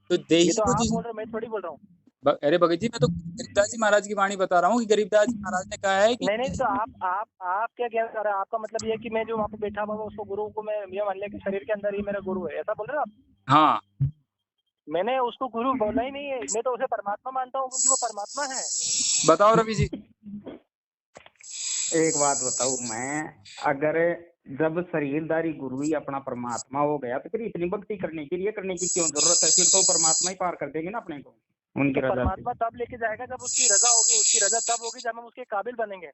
Speaker 3: तो देही
Speaker 2: तो आप बोल रहे हो, मैं थोड़ी बोल रहा हूँ।
Speaker 3: अरे भगत जी, मैं तो गरीबदास जी महाराज की वाणी बता रहा हूँ कि गरीबदास जी महाराज ने कहा है कि
Speaker 2: नहीं, तो आप क्या कह रहे हैं? आपका मतलब ये है कि मैं जो वहाँ पे बैठा हुआ उसको गुरु को मैं ये मान लिया कि शरीर के अंदर ही मेरा गुरु है, ऐसा बोल रहे हो आप?
Speaker 3: हाँ,
Speaker 2: मैंने उसको गुरु बोला ही नहीं है, मैं तो उसे परमात्मा मानता हूँ क्योंकि वो परमात्मा है।
Speaker 3: बताओ रवि जी।
Speaker 1: एक बात बताऊं मैं, अगर जब शरीरदारी गुरु ही अपना परमात्मा हो गया तो फिर इतनी भक्ति करने के लिए करने की क्यों जरूरत है? फिर तो परमात्मा ही पार कर देंगे ना अपने को उनकी रजा से।
Speaker 2: परमात्मा तब लेके जाएगा जब उसकी रजा होगी, उसकी रजा तब होगी जब हम उसके काबिल बनेंगे।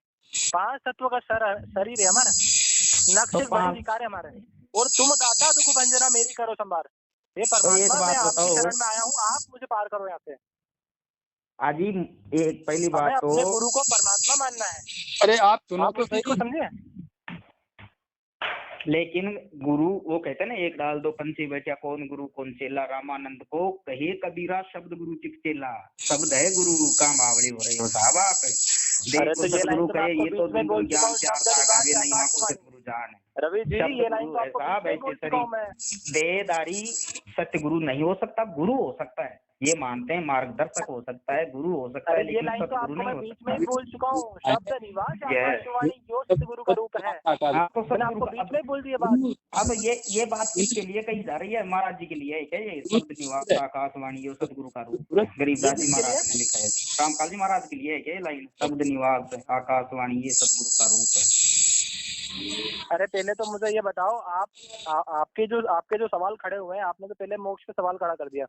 Speaker 2: 5 तत्व का शरीर है हमारा, नक्श बड़े विकार है हमारे, और तुम दाता दुख भंजना मेरी करो संभार। ये परमात्मा, मैं आपकी शरण में आया हूँ, आप मुझे पार करो यहाँ से।
Speaker 1: आजी एक पहली बात तो
Speaker 2: अपने गुरु को परमात्मा मानना है।
Speaker 3: अरे आप सुनो तो सही,
Speaker 2: समझे?
Speaker 1: लेकिन गुरु वो कहते हैं ना, एक डाल दो पंछी बैठा कौन गुरु कौन चेला, रामानंद को कहे कबीरा शब्द गुरु चिक चेला, शब्द है गुरु का मावड़ी हो रही हो साहब आप। देखो सतगुरु कहे ये तो दुंदुर ज्ञान चार दाग आगे नहीं ना को सतगुरु जान है।
Speaker 2: रवि जी ये लाइन तो आपको
Speaker 1: साहब ऐसे शरीर देहदारी सतगुरु नहीं हो सकता, गुरु हो सकता है, ये मानते हैं, मार्गदर्शक हो सकता है, गुरु हो सकता है, लेकिन सतगुरु नहीं हो सकता।
Speaker 2: मैं बोल चुका हूँ, शब्द निवास आकाशवाणी जो सतगुरु का रूप है।
Speaker 1: आपको
Speaker 2: सतगुरु बीच में बोल दिया बात।
Speaker 1: अब ये बात किसके लिए कही जा रही है? महाराज जी के लिए है क्या ये? शब्द निवास आकाशवाणी जो सतगुरु का रूप है, गरीबदास जी महाराज ने लिखा है। रामकाल जी महाराज के लिए है क्या ये लाइन? शब्द निवास आकाशवाणी ये सतगुरु का रूप है।
Speaker 2: अरे पहले तो मुझे ये बताओ, आपके जो सवाल खड़े हुए हैं, आपने तो पहले मोक्ष पे सवाल खड़ा कर दिया।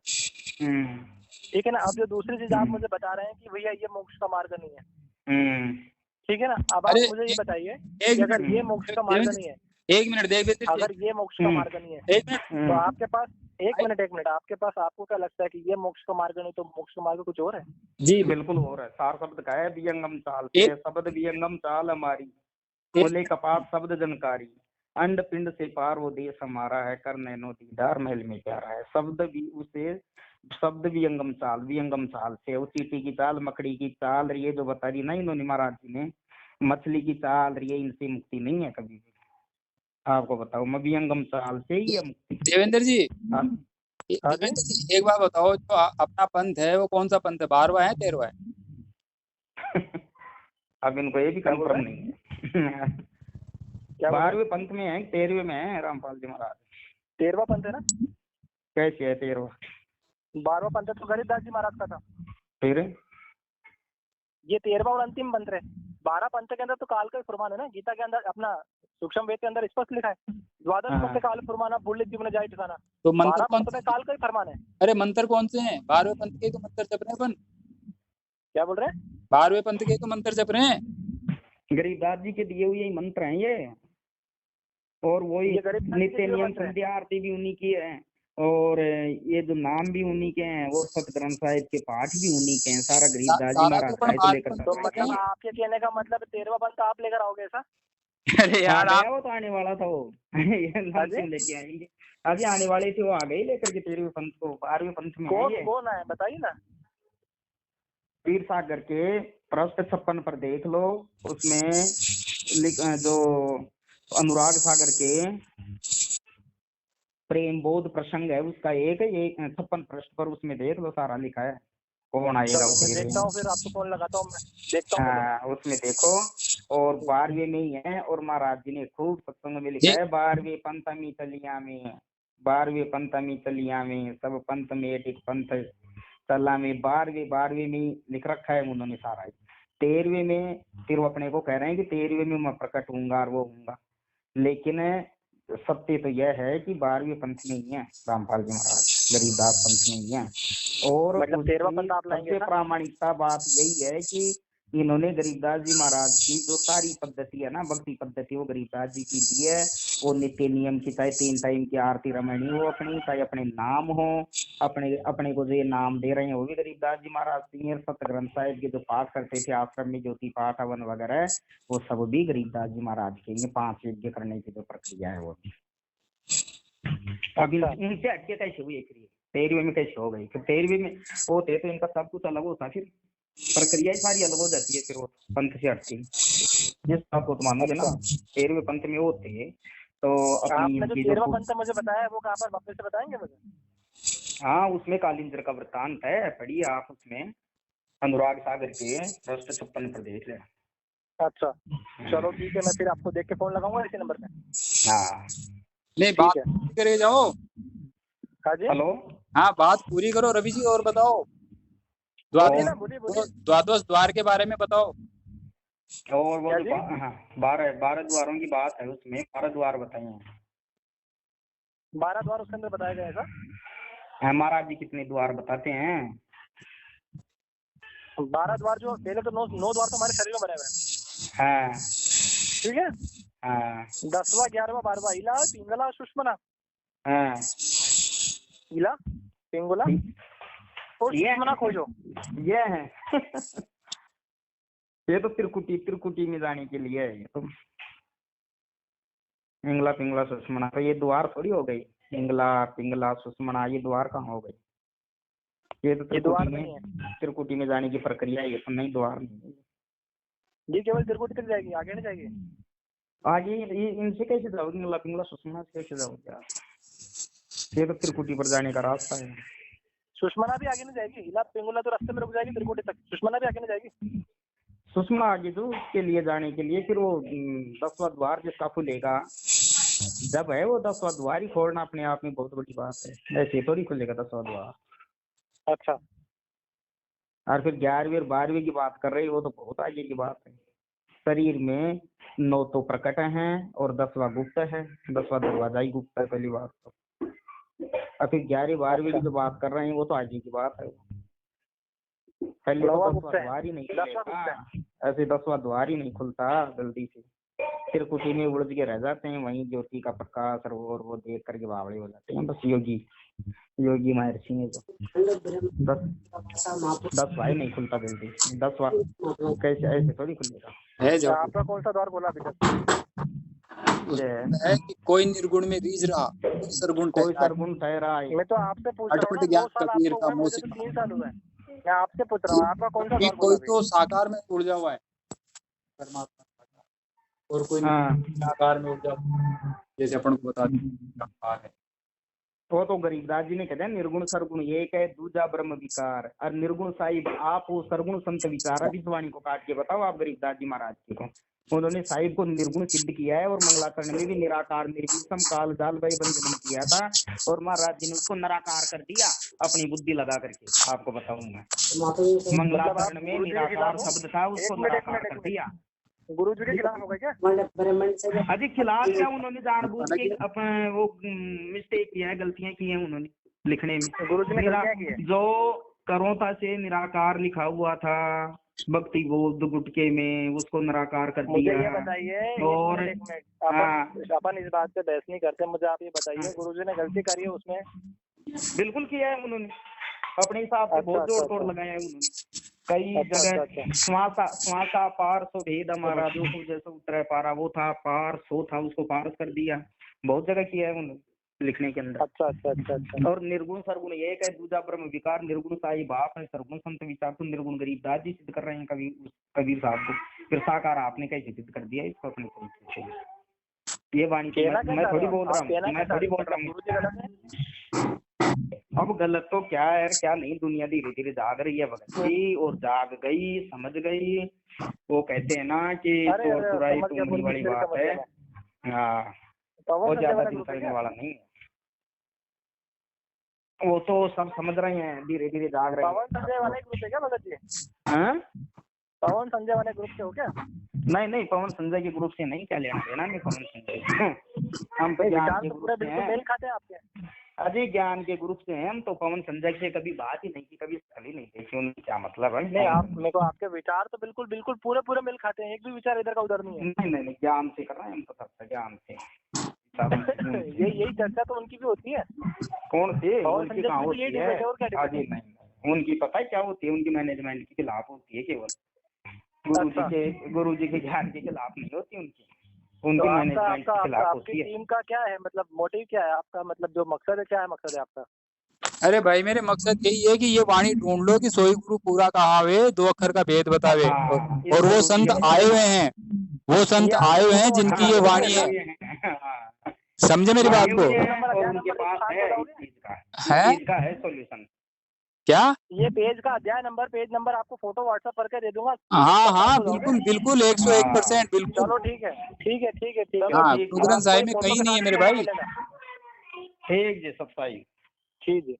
Speaker 2: ठीक है ना। अब जो दूसरी चीज आप मुझे बता रहे हैं कि भैया ये मोक्ष का मार्ग नहीं है, ठीक है ना। अब आप मुझे ये बताइए कि अगर ये मोक्ष का मार्ग नहीं है,
Speaker 3: एक मिनट देख,
Speaker 2: अगर ये मोक्ष का मार्ग नहीं है
Speaker 3: एक मिनट
Speaker 2: तो आपके पास एक मिनट आपके पास, आपको क्या लगता है कि ये मोक्ष का मार्ग नहीं तो मोक्ष का मार्ग कुछ और है?
Speaker 1: जी बिल्कुल हो रहा है। सार शब्द का है वियंगम चाल से, शब्द वियंगम चाल हमारी, बोले कपास शब्द जनकारी, अंड पिंड से पार वो देश हमारा है, कर नैनो दीदार महल में प्यारा है। शब्द भी उसे शब्द वियंगम चाल से, उस चींटी की चाल, मकड़ी की चाल, ये जो बता रही ना इन्होंने महाराज जी ने, मछली की चाल, ये इनसे मुक्ति नहीं है कभी भी। आपको बताओ, मैं वियंगम चाल से ही है मुक्ति।
Speaker 3: देवेंद्र जी, देवेंद्र जी एक बात बताओ, जो अपना पंथ है वो कौन सा पंथ है, 12वां है 13वां है?
Speaker 1: अब इनको ये भी कंफर्म नहीं है। 12वें पंथ में है, 13वें में है रामपाल जी महाराज।
Speaker 2: 13वां पंथ है ना?
Speaker 1: कैसे है 13वां?
Speaker 2: 12वां पंथ तो गरीबदास जी महाराज का था।
Speaker 1: फिर
Speaker 2: ये 13वां और अंतिम पंथ है। 12 पंथ के अंदर तो काल का ही फरमान है ना, गीता के अंदर अपना सूक्ष्म वेद के अंदर स्पष्ट लिखा है, द्वादश पंथ काल फरमाना बुल्ले जीवन जाए ठिकाना।
Speaker 3: तो मंत्र
Speaker 2: 12 पंथ में काल का ही फरमान है।
Speaker 3: अरे मंत्र कौन से हैं? 12वें पंथ के तो मंत्र जप रहे हैं अपन।
Speaker 2: क्या बोल रहे हैं?
Speaker 3: 12वें पंथ के तो मंत्र जप रहे हैं।
Speaker 1: गरीबदास जी के दिए हुए मंत्र हैं ये, और वही नित्य नियम संध्या आरती भी उन्हीं की है, और ये जो नाम भी उन्हीं के हैं, वो सतग्रंथ साहिब के पाठ भी उन्हीं के हैं, सारा गरीबदास जी महाराज का लेकर।
Speaker 2: तो मतलब आपके कहने का मतलब 13वां पंथ आप लेकर आओगे ऐसा?
Speaker 3: अरे यार
Speaker 1: वो तो आने वाला था, वो लेके आएंगे, अभी आने वाले थे, वो आ गए लेकर के 13वें पंथ को। 12वें पंथ में
Speaker 2: कौन है बताइए ना।
Speaker 1: पीर सागर के पृष्ठ 56 पर देख लो, उसमें जो अनुराग सागर के प्रेम बोध प्रसंग है उसका एक 56 पृष्ठ पर, उसमें देख लो सारा लिखा है कौन आएगा।
Speaker 2: देखता हूँ, फिर आपको फोन लगाता हूँ, मैं देखता हूँ।
Speaker 1: उसमें देखो, और 12वें में ही है, और महाराज जी ने खूब सत्संग में लिखा है, 12वें पंथमी चलिया में, 12वें पंथमी चलिया में, सब पंथ में एक पंथ चला में, 12वें में लिख रखा है उन्होंने सारा। 13वें में फिर वो अपने को कह रहे हैं कि 13वें में मैं प्रकट होऊंगा और वो होऊंगा, लेकिन सत्य तो यह है कि 12वें पंथ में ही है रामपाल जी महाराज, गरीबदास पंथ में ही है। और
Speaker 2: मतलब 13वां पंथ आप लाएंगे?
Speaker 1: सबसे प्रामाणिकता बात यही है कि इन्होंने गरीबदास जी महाराज की जो सारी पद्धति है ना, भक्ति पद्धति, वो गरीबदास जी की ली है। वो नित्य नियम की, चाहे 3 टाइम की आरती रमणी हो अपनी, चाहे अपने नाम हो, अपने को जो ये नाम दे रहे हैं वो भी गरीबदास जी महाराज सिंह। सतग्रंथ साहिब के जो पाठ करते थे आश्रम में, ज्योति पाठ हवन वगैरह, वो सब भी गरीबदास जी महाराज के। ये 5 यज्ञ करने की जो प्रक्रिया है वो भी अभी इनसे हटके कैसे हुई? 13वें में कैसे हो गई? फिर 13वें में होते तो इनका सब कुछ अलग होता, फिर प्रक्रिया ही सारी अलग हो जाती है, फिर वो पंथ से हटके। जिस आपको तो मानोगे ना 13वें पंथ में होते तो
Speaker 2: आपने जो 13वां पंथ मुझे बताया वो कहाँ पर, वापस से बताएंगे मुझे?
Speaker 1: हाँ, उसमें कालिंजर का वृत्तांत है, पढ़िए आप उसमें, अनुराग सागर के पृष्ठ 56 पर देख लें।
Speaker 2: अच्छा चलो ठीक है, मैं फिर आपको देख के फोन लगाऊंगा इसी नंबर पे।
Speaker 1: हाँ
Speaker 3: नहीं, बात करे जाओ।
Speaker 2: हाँ जी,
Speaker 1: हेलो,
Speaker 3: हाँ बात पूरी करो रवि जी, और बताओ द्वादश द्वार के बारे में बताओ।
Speaker 1: और वो 12 द्वारों की बात है, उसमें 12 द्वार बताए हैं।
Speaker 2: 12 द्वार उसके अंदर बताया गया है?
Speaker 1: महाराज जी कितने द्वार बताते हैं?
Speaker 2: 12 द्वार जो पहले तो 9 द्वार तो हमारे शरीर में बने हुए हैं।
Speaker 1: हाँ
Speaker 2: ठीक है।
Speaker 1: हाँ
Speaker 2: 10वां 11वां 12वां इला पिंगला सुषमना।
Speaker 1: हाँ
Speaker 2: इला पिंगला और सुषमना खोजो,
Speaker 1: ये है। ये तो त्रिकुटी में जाने के लिए है। ये तो पिंगला पिंगला सुषमना, तो ये द्वार थोड़ी हो गई। पिंगला पिंगला सुषमना ये द्वार कहाँ हो गई? ये तो त्रिकुटी में जाने की प्रक्रिया है, ये तो नहीं द्वार नहीं।
Speaker 2: ये केवल त्रिकुटी तक जाएगी, आगे नहीं जाएगी।
Speaker 1: आगे इनसे कैसे जाओगे? पिंगला पिंगला सुषमना से कैसे जाओगे आप? ये तो त्रिकुटी पर जाने का रास्ता है।
Speaker 2: सुषमना भी आगे नहीं जाएगी, इला पिंगला तो रास्ते में रुक जाएगी त्रिकुटी तक, सुषमना भी आगे नहीं जाएगी।
Speaker 1: सुषमना आगे जो उसके लिए जाने के लिए फिर वो 10वां द्वार जिसका खुलेगा जब है, वो 10वां द्वार ही खोलना अपने आप में बहुत बड़ी बात है, ऐसे थोड़ी खुलेगा 10वां द्वार।
Speaker 2: अच्छा,
Speaker 1: और फिर 11वीं और 12वीं की बात कर रही, वो तो बहुत आगे की बात है। शरीर में 9 तो प्रकट हैं और 10वां गुप्त है, 10वां दरवाजा ही गुप्त है, पहली बात तो। अभी 11वीं 12वीं की जो बात कर रहे हैं वो तो आज ही की बात है। पहले तो 10वां द्वार ही नहीं खुलेगा, ऐसे 10वां द्वार ही नहीं खुलता जल्दी से, फिर कुछ ही में उलझ के रह जाते हैं वहीं ज्योति का प्रकाश और वो देख करके बावड़े हो जाते हैं। बस योगी महर्षि है जो 10 भाई नहीं खुलता जल्दी, 10वां कैसे ऐसे थोड़ी खुलेगा
Speaker 3: है जो
Speaker 2: आपका कौन सा द्वार बोला अभी तक?
Speaker 3: है कि कोई निर्गुण में रीझ रहा, कोई सरगुण
Speaker 1: ठहरा है।
Speaker 2: मैं तो आपसे पूछ रहा हूँ ना, 2 साल आपको हुए, मुझे तो 3 साल हुए। मैं आपसे पूछ रहा हूँ आपका कौन सा द्वार
Speaker 3: कोई
Speaker 2: बोला?
Speaker 3: तो साकार में उलझा हुआ है परमात्मा और कोई निराकार में उलझा हुआ, जैसे अपन को बता है।
Speaker 1: वो तो गरीबदास जी ने कहते हैं निर्गुण सरगुण एक है, दूजा ब्रह्म विकार। और निर्गुण साहिब आप वो सरगुण संत विचारा भी वाणी को काट के बताओ आप गरीबदास जी महाराज जी को। उन्होंने साहिब को निर्गुण सिद्ध किया है और मंगलाचरण में भी निराकार निर्विषम काल जाल वही बंधन किया था और महाराज जी ने उसको निराकार कर दिया अपनी बुद्धि लगा करके। आपको बताऊं मैं, मंगलाचरण में निराकार शब्द था उसको निराकार कर दिया।
Speaker 2: गुरु जी के खिलाफ हो गए क्या?
Speaker 1: अजी खिलाफ क्या, उन्होंने जानबूझ के अपने वो मिस्टेक किया है, गलतियां की हैं उन्होंने लिखने में।
Speaker 2: गुरु जी ने गलतियां की है। जो
Speaker 1: करोता से निराकार लिखा हुआ था भक्ति बोध गुटके में, उसको निराकार कर दिया।
Speaker 2: मुझे ये बताइए,
Speaker 1: और
Speaker 2: अपन इस बात पे बहस नहीं करते, मुझे आप ये बताइए गुरु जी ने गलती करी है उसमें?
Speaker 1: बिल्कुल किया है उन्होंने, अपने हिसाब से बहुत जोड़ तोड़ लगाया है उन्होंने। कई जगह श्वासा पार सो भेद हमारा, जो जैसे उतरा पारा वो था, पार सो था उसको पारस कर दिया। बहुत जगह किया है उन्होंने लिखने के अंदर। अच्छा। और निर्गुण सरगुण एक है, दूजा ब्रह्म विकार। निर्गुण साई बाप है, सरगुण संत विचार तो निर्गुण गरीबदास जी सिद्ध कर रहे हैं कबीर साहब को। फिर साकार आपने कैसे सिद्ध कर दिया इसको अपने तरीके से? ये वाणी मैं थोड़ी बोल रहा हूँ। अब गलत तो क्या है क्या नहीं, दुनिया धीरे धीरे जाग रही है भगत जी, और जाग गई, समझ गई। वो कहते हैं ना कि चोर चुराई तो वाली बात है। हाँ, वो ज्यादा दिन करने वाला नहीं है, वो तो सब समझ रहे हैं, धीरे धीरे जाग रहे हैं।
Speaker 2: पवन संजय वाले ग्रुप है क्या भगत जी? पवन संजय वाले ग्रुप से हो क्या?
Speaker 1: नहीं, पवन संजय के ग्रुप से नहीं, क्या लेना देना नहीं पवन संजय। हम तो
Speaker 2: ज्ञान के ग्रुप से हैं। मेल खाते हैं आपके?
Speaker 1: अजय ज्ञान के ग्रुप से हैं हम तो, पवन संजय से कभी बात ही नहीं की, कभी कभी नहीं देखी उनकी क्या मतलब है।
Speaker 2: नहीं, आप मेरे को आपके विचार तो बिल्कुल पूरे मेल खाते हैं, एक भी विचार इधर का उधर नहीं है।
Speaker 1: नहीं, ज्ञान से कर रहे हैं हम तो, सबसे ज्ञान से।
Speaker 2: यही चर्चा तो उनकी भी होती है।
Speaker 1: कौन सी? उनकी कहाँ होती है? उनकी पता है क्या होती है? उनकी मैनेजमेंट के खिलाफ होती है केवल, गुरु जी के ज्ञान के खिलाफ नहीं होती उनकी मैनेजमेंट के खिलाफ होती है।
Speaker 2: टीम का क्या है मतलब, मोटिव क्या है आपका, मतलब जो मकसद है, क्या है मकसद है आपका?
Speaker 3: अरे भाई मेरे मकसद यही है कि ये वाणी ढूंढ लो कि सोई गुरु पूरा कहाँ हुए, 2 अक्षर का भेद बतावे। और वो संत आए हुए हैं, जिनकी ये वाणी है। समझे मेरी बात को?
Speaker 1: उनके पास है सॉल्यूशन।
Speaker 3: क्या
Speaker 2: ये पेज का अध्याय नंबर, पेज नंबर आपको फोटो व्हाट्सएप करके दे दूंगा।
Speaker 3: हाँ, बिल्कुल 101% बिल्कुल।
Speaker 2: चलो ठीक है।
Speaker 3: हाँ, रुद्रन साहिब में कहीं नहीं है मेरे भाई।
Speaker 1: ठीक है सब सही।
Speaker 2: ठीक है।